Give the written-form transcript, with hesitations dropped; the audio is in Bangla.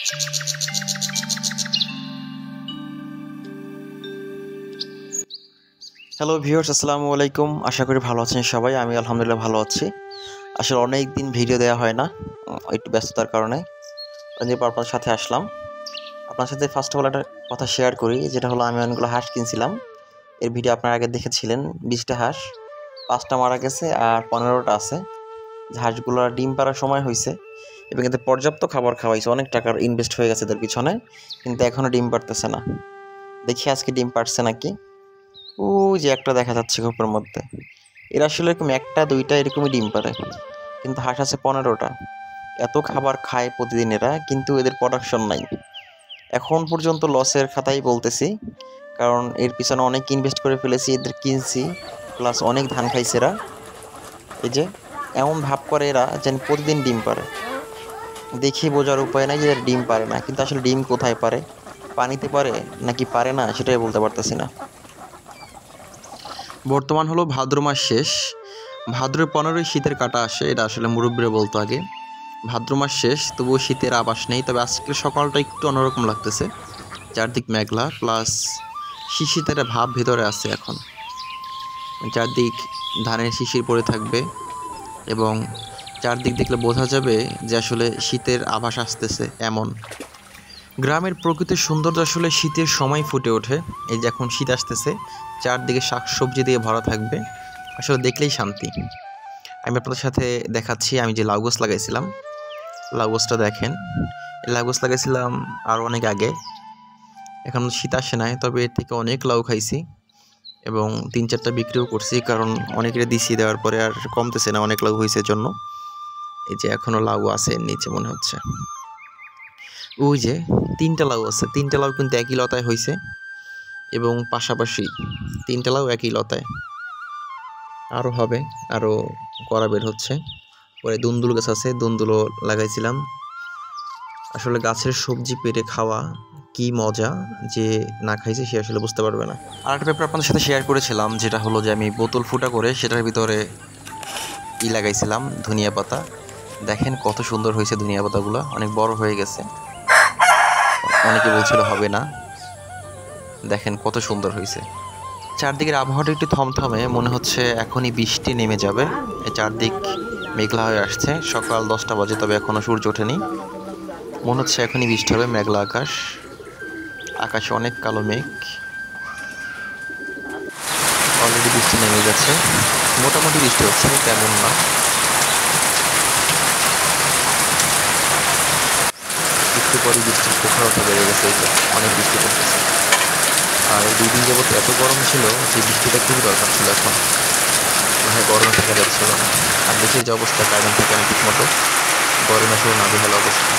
হ্যালো ভিউয়ার্স, আসসালামু আলাইকুম। আশা করি ভালো আছেন সবাই। আমি আলহামদুলিল্লাহ ভালো আছি। আসলে অনেক দিন ভিডিও দেওয়া হয় না, একটু ব্যস্ততার কারণে। আপনার সাথে আসলাম। আপনার সাথে ফার্স্ট অফ অল একটা কথা শেয়ার করি, যেটা হলো আমি অনেকগুলো হাঁস কিনছিলাম। এর ভিডিও আপনারা আগে দেখেছিলেন। 20টা হাঁস, 5টা মারা গেছে আর 15টা আছে। হাঁসগুলো ডিম পাড়ার সময় হয়েছে এবং এতে পর্যাপ্ত খাবার খাওয়াইছে। অনেক টাকার ইনভেস্ট হয়ে গেছে এদের পিছনে, কিন্তু এখনও ডিম পারতেছে না। দেখি আজকে ডিম পারছে নাকি। ওই যে একটা দেখা যাচ্ছে খোপের মধ্যে। এরা আসলে এরকম 1টা 2টা এরকমই ডিম পারে, কিন্তু হাঁস আছে 15টা। এত খাবার খায় প্রতিদিন এরা, কিন্তু এদের প্রোডাকশন নাই। এখন পর্যন্ত লসের খাতাই বলতেছি, কারণ এর পিছনে অনেক ইনভেস্ট করে ফেলেছি, এদের কিনছি, প্লাস অনেক ধান খাইছে এরা। এই যে এমন ভাব করে এরা যেন প্রতিদিন ডিম পারে। দেখে বোঝার উপায় নাই যে এরা ডিম পারে না, কিন্তু আসলে ডিম কোথায় পারে, পানিতে পারে নাকি পারে না সেটাই বলতে পারতেছি না। বর্তমান হলো ভাদ্র মাস শেষ। ভাদ্রের 15ই শীতের কাটা আসে, এটা আসলে মুরব্বীরা বলতো আগে। ভাদ্র মাস শেষ, তবুও শীতের আভাস নেই। তবে আজকের সকালটা একটু অন্যরকম লাগতেছে। চারদিক মেঘলা, প্লাস শিশিরের ভাব ভেতরে আছে এখন। চারদিক ধানের শিশির পড়ে থাকবে এবং চারদিক দেখলে বোঝা যাবে যে আসলে শীতের আভাস আসতেছে। এমন গ্রামের প্রকৃতির সৌন্দর্য আসলে শীতের সময় ফুটে ওঠে। এই যে এখন শীত আসতেছে, চারদিকে শাকসবজি দিয়ে ভরা থাকবে, আসলে দেখলেই শান্তি। আমি আপনাদের সাথে দেখাচ্ছি আমি যে লাউ গাছ লাগাইছিলাম। লাউ গাছটা দেখেন, এই লাউ গাছ লাগাইছিলাম আর অনেক আগে। এখন শীত আসে নাই, তবে এর থেকে অনেক লাউ খাইছি এবং 3-4টা বিক্রিও করছি, কারণ অনেকের দিছি, দেওয়ার পরে আর কমতেছে না, অনেক লাউ হয়েছে জন্য। এই যে এখনও লাউ আছে এর নিচে মনে হচ্ছে। ওই যে 3টা লাউ আছে, 3টা লাউ কিন্তু একই লতায় হয়েছে এবং পাশাপাশি 3টা লাউ একই লতায়। আরও হবে, আরও করা বের হচ্ছে। পরে দুন্দুল গাছ আছে, দুন্দুলও লাগাইছিলাম। আসলে গাছের সবজি পেড়ে খাওয়া কি মজা, যে না খাইছে সে আসলে বুঝতে পারবে না। আর একটা ব্যাপার আপনাদের সাথে শেয়ার করেছিলাম, যেটা হলো যে আমি বোতল ফুটা করে সেটার ভিতরে লাগাইছিলাম ধনিয়া পাতা। দেখেন কত সুন্দর হয়েছে ধনিয়া পাতাগুলো, অনেক বড় হয়ে গেছে। অনেকে বলছিল হবে না, দেখেন কত সুন্দর হয়েছে। চারদিকের আবহাওয়াটা একটু থমথমে, মনে হচ্ছে এখনই বৃষ্টি নেমে যাবে। এই চারদিক মেঘলা হয়ে আসছে, সকাল 10টা বাজে, তবে এখনও সূর্য ওঠেনি। মনে হচ্ছে এখনই বৃষ্টি হবে। মেঘলা আকাশ, আকাশে অনেক কালো মেঘ। অলরেডি বৃষ্টি নেমে গেছে, মোটামুটি বৃষ্টি হচ্ছে, তেমন না। একটু পরে বৃষ্টির প্রখরতা বেড়ে গেছে, এই যে অনেক বৃষ্টি পড়তেছে। আর 2 দিন যাবত এত গরম ছিল যে বৃষ্টিটা খুবই দরকার ছিল। এখন ভাই গরমে থাকা যাচ্ছিল না। আর দেশের যে অবস্থা, কারেন্ট থাকে না ঠিক মতো, গরমে আসলে নাজেহাল অবস্থা।